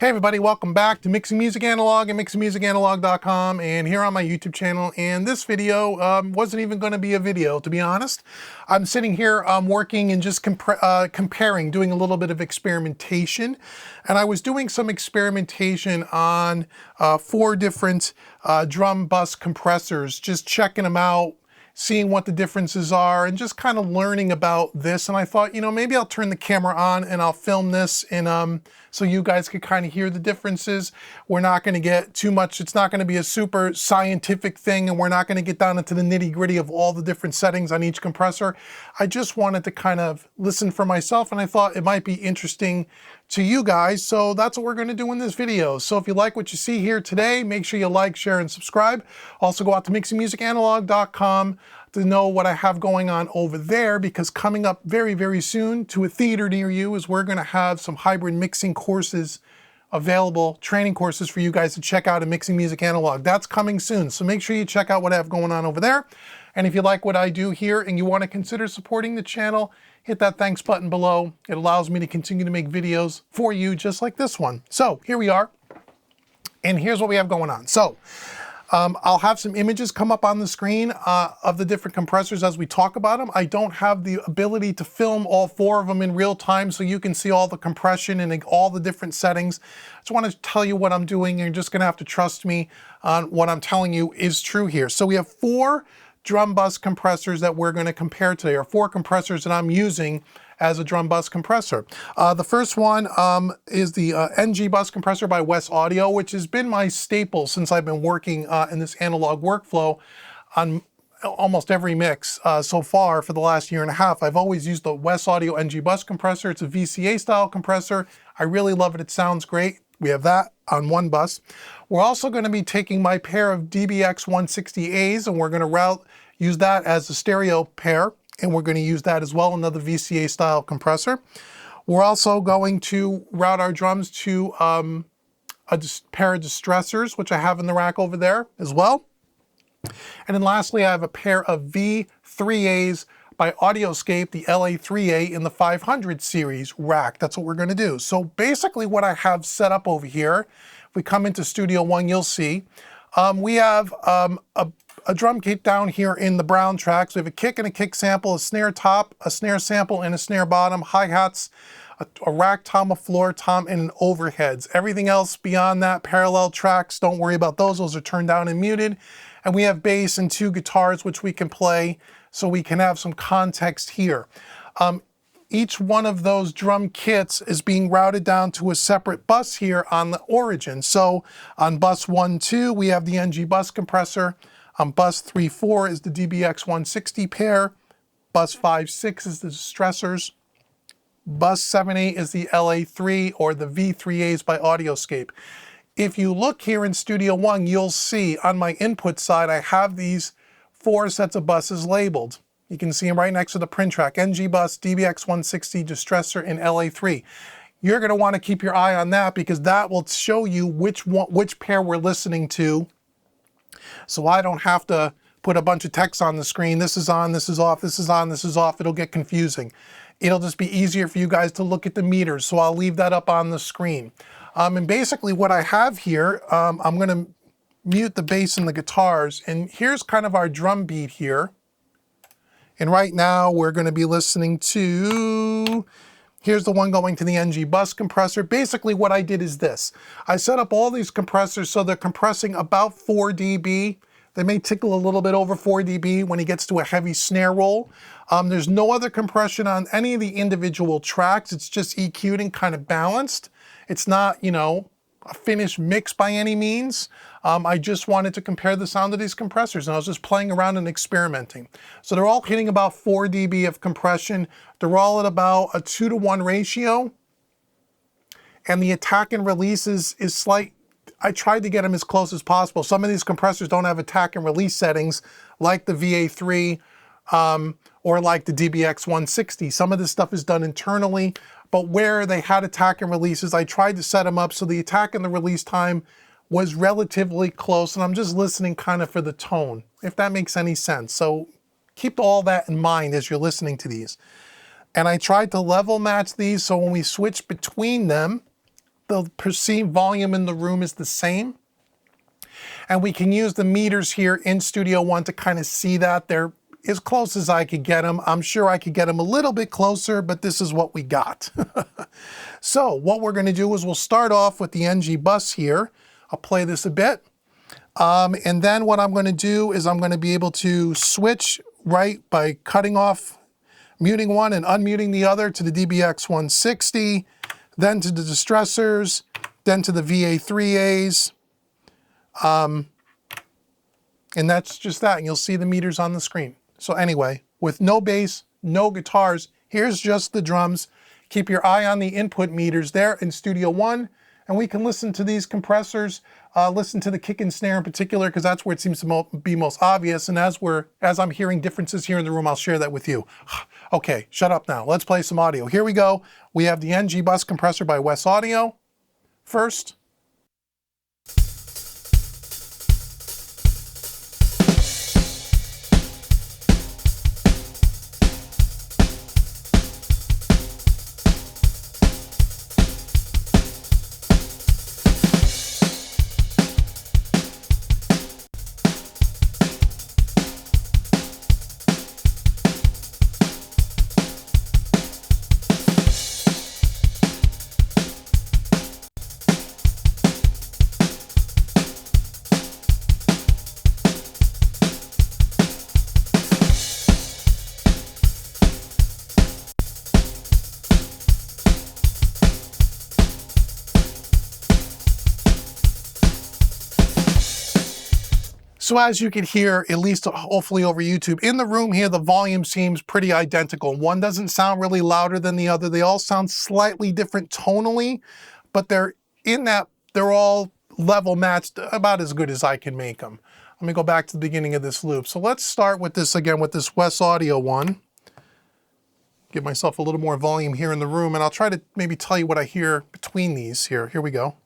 Hey everybody, welcome back to Mixing Music Analog and mixingmusicanalog.com, and here on my YouTube channel. And this video wasn't even going to be a video, to be honest. I'm sitting here working and just comparing, doing a little bit of experimentation. And I was doing some experimentation on 4 different drum bus compressors, just checking them out, seeing what the differences are, and just kind of learning about this. And I thought, you know, maybe I'll turn the camera on and I'll film this, and so you guys could kind of hear the differences. We're not going to get too much, it's not going to be a super scientific thing, and we're not going to get down into the nitty gritty of all the different settings on each compressor. I just wanted to kind of listen for myself, and I thought it might be interesting to you guys, so that's what we're going to do in this video. So if you like what you see here today, make sure you like, share, and subscribe. Also go out to mixingmusicanalog.com to know what I have going on over there, because coming up very, very soon to a theater near you is we're going to have some hybrid mixing courses available, training courses for you guys to check out at Mixing Music Analog. That's coming soon, so make sure you check out what I have going on over there. And if you like what I do here and you want to consider supporting the channel, hit that thanks button below. It allows me to continue to make videos for you just like this one. So here we are, and here's what we have going on. So I'll have some images come up on the screen of the different compressors as we talk about them. I don't have the ability to film all 4 of them in real time so you can see all the compression and all the different settings. I just want to tell you what I'm doing. You're just going to have to trust me on what I'm telling you is true here. So we have 4 drum bus compressors that we're going to compare today, or 4 compressors that I'm using as a drum bus compressor. The first one is the NG bus compressor by Wes Audio, which has been my staple since I've been working in this analog workflow on almost every mix so far for the last 1.5 years. I've always used the Wes Audio NG bus compressor. It's a VCA style compressor. I really love it. It sounds great. We have that on one bus. We're also going to be taking my pair of DBX 160As, and we're going to use that as a stereo pair. And we're going to use that as well, another VCA style compressor. We're also going to route our drums to a pair of Distressors, which I have in the rack over there as well. And then lastly, I have a pair of V3As by Audioscape, the LA3A in the 500 series rack. That's what we're going to do. So basically what I have set up over here, if we come into Studio One, you'll see, we have a drum kit down here in the brown tracks. We have a kick and a kick sample, a snare top, a snare sample, and a snare bottom, hi-hats, a rack tom, a floor tom, and an overheads. Everything else beyond that, parallel tracks, don't worry about those. Those are turned down and muted. And we have bass and 2 guitars, which we can play so we can have some context here. Each one of those drum kits is being routed down to a separate bus here on the origin. So on bus 1, 2, we have the NG bus compressor. On bus 3, 4 is the DBX 160 pair. Bus 5, 6 is the Distressors. Bus 7, 8 is the LA3 or the V3As by Audioscape. If you look here in Studio One, you'll see on my input side, I have these 4 sets of buses labeled. You can see them right next to the print track: NG bus, DBX 160, Distressor, and LA3. You're going to want to keep your eye on that, because that will show you which pair we're listening to. So I don't have to put a bunch of text on the screen. This is on, this is off, this is on, this is off. It'll get confusing. It'll just be easier for you guys to look at the meters. So I'll leave that up on the screen. And basically what I have here, I'm going to mute the bass and the guitars. And here's kind of our drum beat here. And right now we're going to be listening to, here's the one going to the NG bus compressor. Basically what I did is this. I set up all these compressors so they're compressing about 4 dB. They may tickle a little bit over 4 dB when he gets to a heavy snare roll. There's no other compression on any of the individual tracks. It's just EQ'd and kind of balanced. It's not, you know, a finished mix by any means. I just wanted to compare the sound of these compressors, and I was just playing around and experimenting. So they're all hitting about 4 dB of compression. They're all at about a 2-to-1 ratio. And the attack and release is slight. I tried to get them as close as possible. Some of these compressors don't have attack and release settings like the VA3 or like the DBX 160. Some of this stuff is done internally, but where they had attack and releases, I tried to set them up so the attack and the release time was relatively close, and I'm just listening kind of for the tone, if that makes any sense. So keep all that in mind as you're listening to these. And I tried to level match these so when we switch between them, the perceived volume in the room is the same. And we can use the meters here in Studio One to kind of see that. They're as close as I could get them. I'm sure I could get them a little bit closer, but this is what we got. So what we're going to do is we'll start off with the NG bus here. I'll play this a bit. And then what I'm going to do is I'm going to be able to switch right by cutting off, muting one and unmuting the other to the DBX 160, then to the Distressors, then to the VA3As. And that's just that. And you'll see the meters on the screen. So anyway, with no bass, no guitars, here's just the drums. Keep your eye on the input meters there in Studio One, and we can listen to these compressors, listen to the kick and snare in particular, because that's where it seems to be most obvious. And as I'm hearing differences here in the room, I'll share that with you. Okay, shut up now. Let's play some audio. Here we go. We have the NG Bus Compressor by Wes Audio first. So as you can hear, at least hopefully over YouTube, in the room here, the volume seems pretty identical. One doesn't sound really louder than the other. They all sound slightly different tonally, but they're all level matched, about as good as I can make them. Let me go back to the beginning of this loop. So let's start with this again, with this Wes Audio one. Give myself a little more volume here in the room, and I'll try to maybe tell you what I hear between these here. Here we go.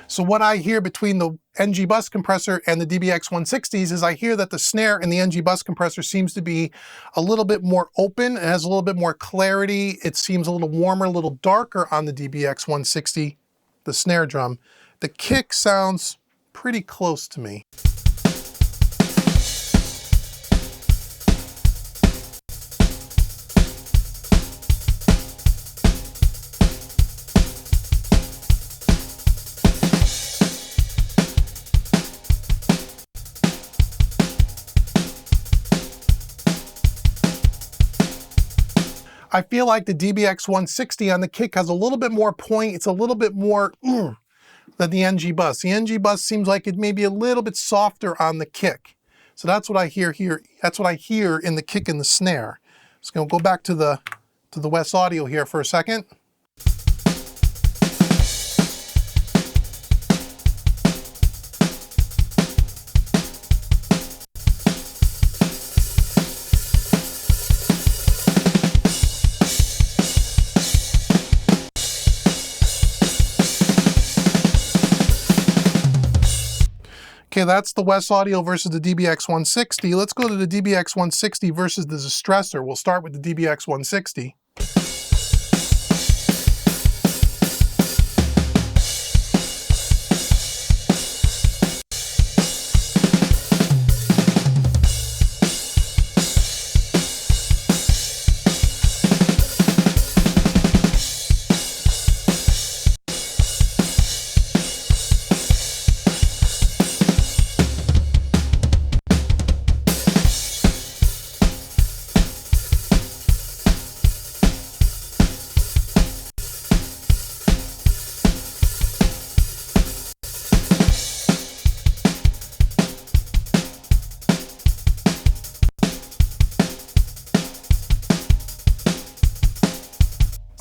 So what I hear between the NG Bus Compressor and the DBX 160s is I hear that the snare in the NG Bus Compressor seems to be a little bit more open. It has a little bit more clarity. It seems a little warmer, a little darker on the DBX 160, the snare drum. The kick sounds pretty close to me. I feel like the DBX 160 on the kick has a little bit more point. It's a little bit more than the NG Bus. The NG Bus seems like it may be a little bit softer on the kick. So that's what I hear here. That's what I hear in the kick and the snare. Just gonna go back to the Wes Audio here for a second. Okay, that's the Wes Audio versus the DBX 160. Let's go to the DBX 160 versus the Distressor. We'll start with the DBX 160.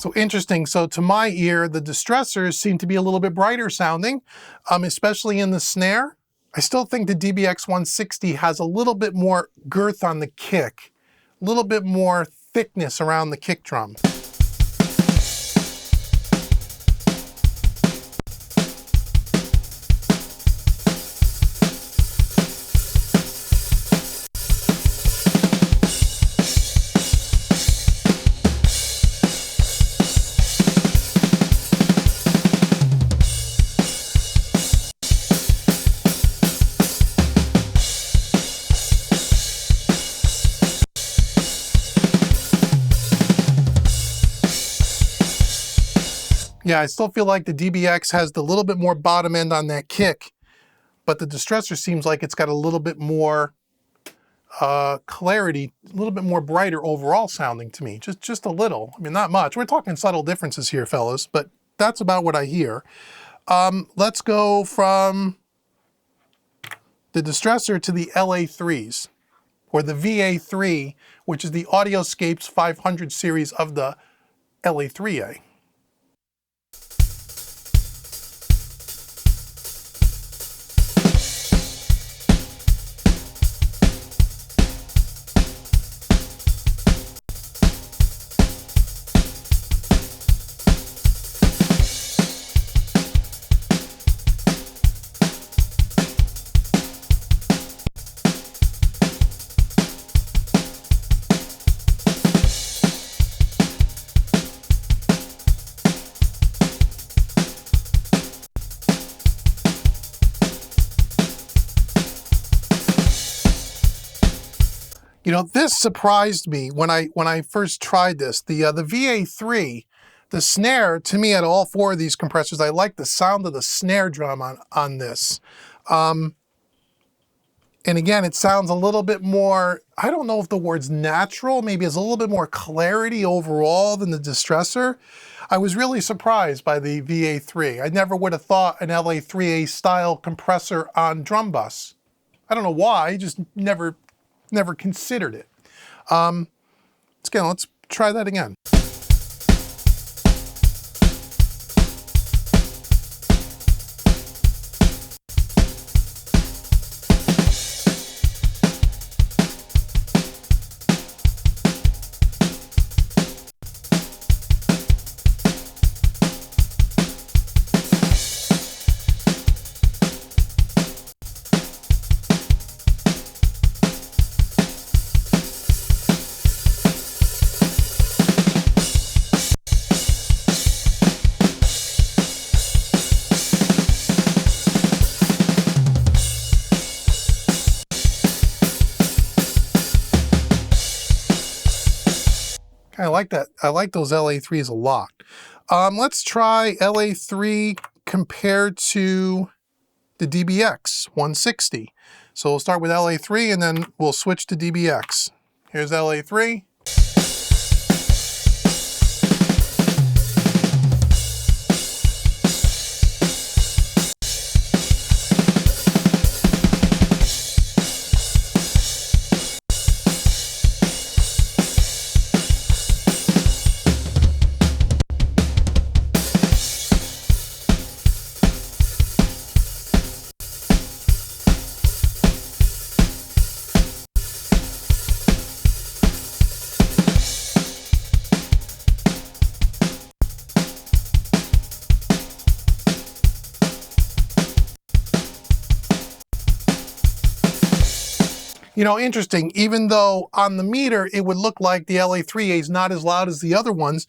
So interesting. So to my ear, the Distressors seem to be a little bit brighter sounding, especially in the snare. I still think the DBX 160 has a little bit more girth on the kick, a little bit more thickness around the kick drum. Yeah, I still feel like the DBX has the little bit more bottom end on that kick, but the Distressor seems like it's got a little bit more clarity, a little bit more brighter overall sounding to me. Just a little. I mean, not much. We're talking subtle differences here, fellas, but that's about what I hear. Let's go from the Distressor to the LA3s, or the VA3, which is the Audioscape's 500 series of the LA3A. You know, this surprised me when I first tried this. The VA3, the snare, to me, out of all four of these compressors, I like the sound of the snare drum on this. And again, it sounds a little bit more, I don't know if the word's natural, maybe it's a little bit more clarity overall than the Distressor. I was really surprised by the VA3. I never would have thought an LA3A style compressor on drum bus. I don't know why, just never considered it. Let's try that again. I like that. I like those LA3s a lot. Let's try LA3 compared to the DBX 160. So we'll start with LA3 and then we'll switch to DBX. Here's LA3. You know, interesting, even though on the meter it would look like the LA3A is not as loud as the other ones,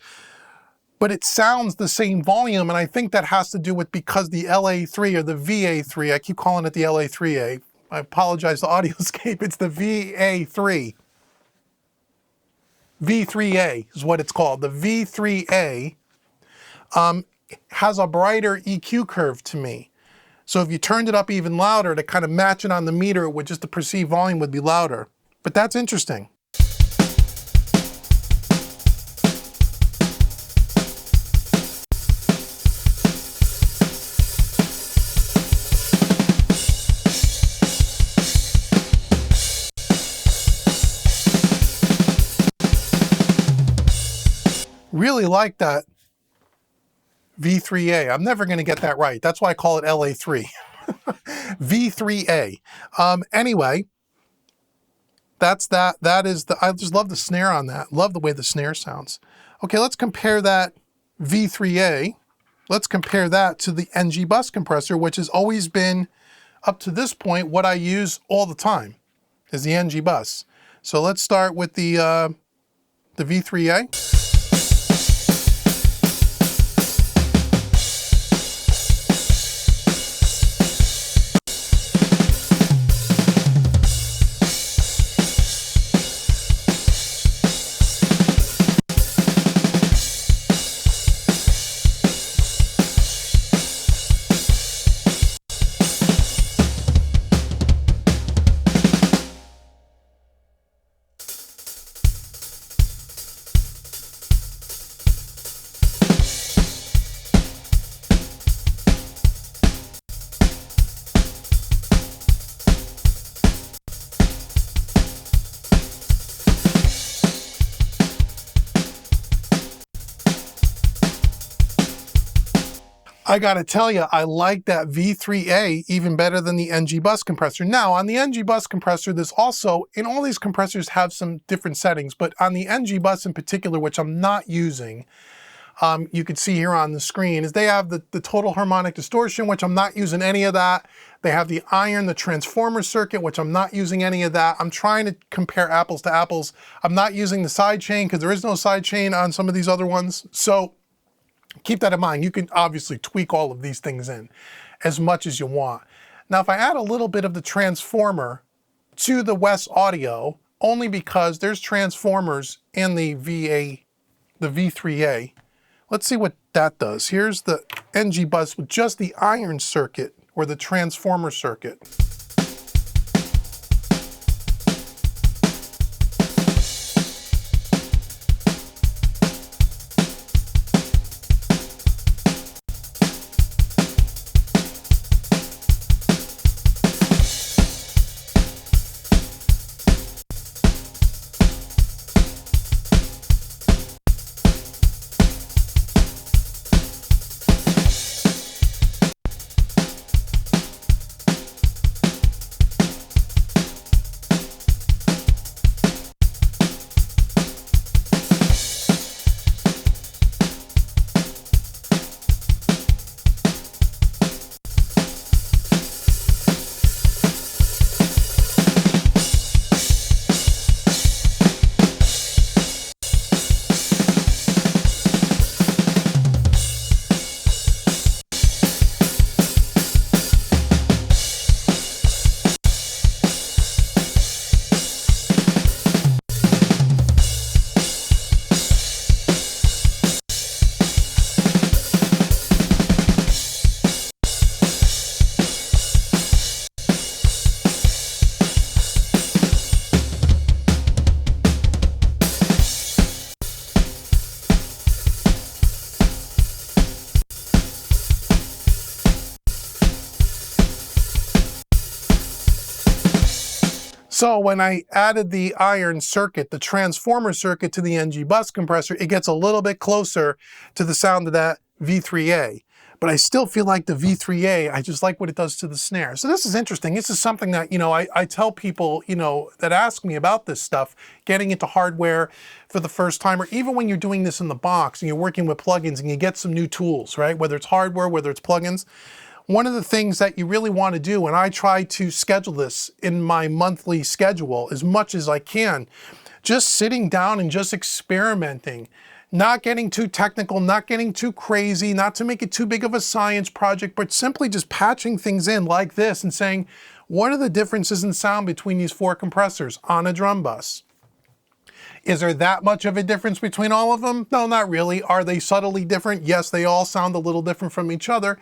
but it sounds the same volume, and I think that has to do with because the LA3 or the VA3, I keep calling it the LA3A. I apologize to Audioscape, it's the VA3. V3A is what it's called. The V3A has a brighter EQ curve to me. So if you turned it up even louder to kind of match it on the meter, with just the perceived volume would be louder. But that's interesting. Really like that V3A. I'm never going to get that right. That's why I call it LA3. V3A. Anyway, that's that. That is the, I just love the snare on that. Love the way the snare sounds. Okay, let's compare that V3A. Let's compare that to the NG bus compressor, which has always been, up to this point, what I use all the time is the NG bus. So let's start with the V3A. I gotta tell you, I like that V3A even better than the NG bus compressor. Now, on the NG bus compressor, there's also, and all these compressors have some different settings, but on the NG bus in particular, which I'm not using, you can see here on the screen, is they have the total harmonic distortion, which I'm not using any of that. They have the iron, the transformer circuit, which I'm not using any of that. I'm trying to compare apples to apples. I'm not using the side chain because there is no side chain on some of these other ones. So keep that in mind. You can obviously tweak all of these things in as much as you want. Now, if I add a little bit of the transformer to the West Audio, only because there's transformers in the V3A, let's see what that does. Here's the NG bus with just the iron circuit or the transformer circuit. So when I added the iron circuit, the transformer circuit to the NG bus compressor, it gets a little bit closer to the sound of that V3A. But I still feel like the V3A, I just like what it does to the snare. So this is interesting. This is something that, I tell people, that ask me about this stuff, getting into hardware for the first time, or even when you're doing this in the box and you're working with plugins and you get some new tools, right? Whether it's hardware, whether it's plugins. One of the things that you really want to do, and I try to schedule this in my monthly schedule as much as I can, just sitting down and just experimenting, not getting too technical, not getting too crazy, not to make it too big of a science project, but simply just patching things in like this and saying, what are the differences in sound between these four compressors on a drum bus? Is there that much of a difference between all of them? No, not really. Are they subtly different? Yes, they all sound a little different from each other.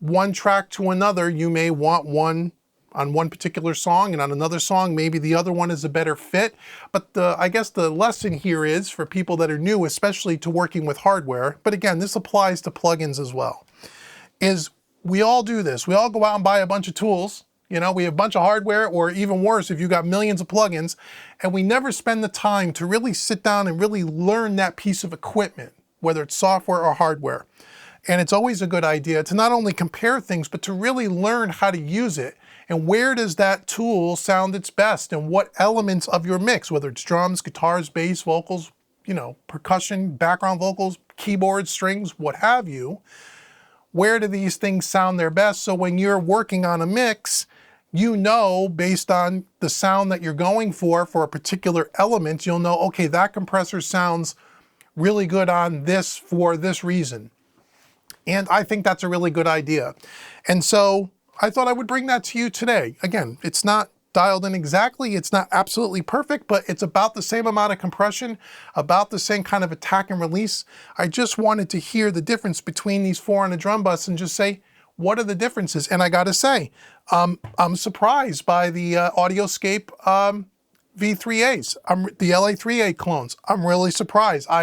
One track to another, you may want one on one particular song, and on another song, maybe the other one is a better fit. But I guess the lesson here is for people that are new, especially to working with hardware, but again, this applies to plugins as well, is we all do this. We all go out and buy a bunch of tools. We have a bunch of hardware, or even worse, if you got millions of plugins, and we never spend the time to really sit down and really learn that piece of equipment. whether it's software or hardware. And it's always a good idea to not only compare things, but to really learn how to use it. And where does that tool sound its best, and what elements of your mix, whether it's drums, guitars, bass, vocals, percussion, background vocals, keyboards, strings, what have you, where do these things sound their best? So when you're working on a mix, based on the sound that you're going for a particular element, you'll know, okay, that compressor sounds really good on this for this reason. And I think that's a really good idea. And so I thought I would bring that to you today. Again, it's not dialed in exactly, it's not absolutely perfect, but it's about the same amount of compression, about the same kind of attack and release. I just wanted to hear the difference between these four on a drum bus and just say, what are the differences? And I gotta say, I'm surprised by the Audioscape V3As, the LA3A clones. I'm really surprised. I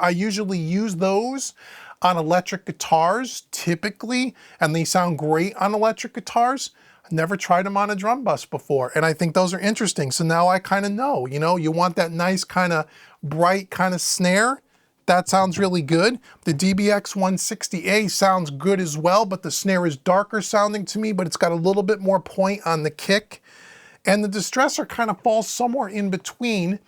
usually use those on electric guitars typically, and they sound great on electric guitars. I never tried them on a drum bus before, and I think those are interesting. So now I kind of know, you want that nice kind of bright kind of snare. That sounds really good. The DBX 160A sounds good as well, but the snare is darker sounding to me, but it's got a little bit more point on the kick. And the Distressor kind of falls somewhere in between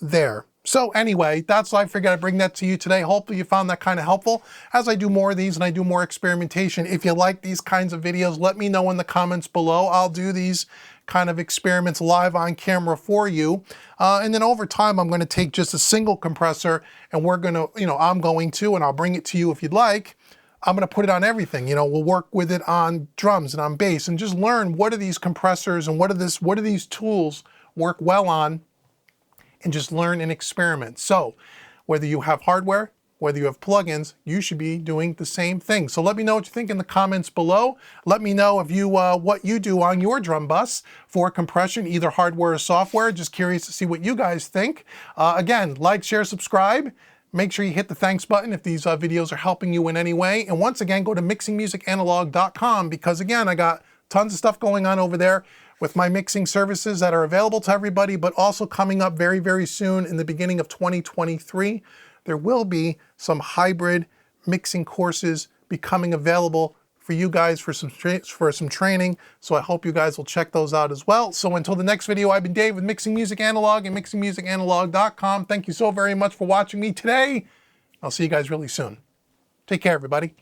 there. So anyway, that's why I figured I'd bring that to you today. Hopefully you found that kind of helpful. As I do more of these and I do more experimentation, if you like these kinds of videos, let me know in the comments below. I'll do these kind of experiments live on camera for you. And then over time, I'm going to take just a single compressor and I'm going to, and I'll bring it to you if you'd like. I'm going to put it on everything. We'll work with it on drums and on bass and just learn what are these compressors and what do these tools work well on, and just learn and experiment. So whether you have hardware, whether you have plugins, you should be doing the same thing. So let me know what you think in the comments below. Let me know if what you do on your drum bus for compression, either hardware or software. Just curious to see what you guys think. Again, like, share, subscribe. Make sure you hit the thanks button if these videos are helping you in any way. And once again, go to mixingmusicanalog.com, because again, I got tons of stuff going on over there with my mixing services that are available to everybody, but also coming up very, very soon in the beginning of 2023, there will be some hybrid mixing courses becoming available for you guys for some training. So I hope you guys will check those out as well. So until the next video, I've been Dave with Mixing Music Analog and mixingmusicanalog.com. Thank you so very much for watching me today. I'll see you guys really soon. Take care, everybody.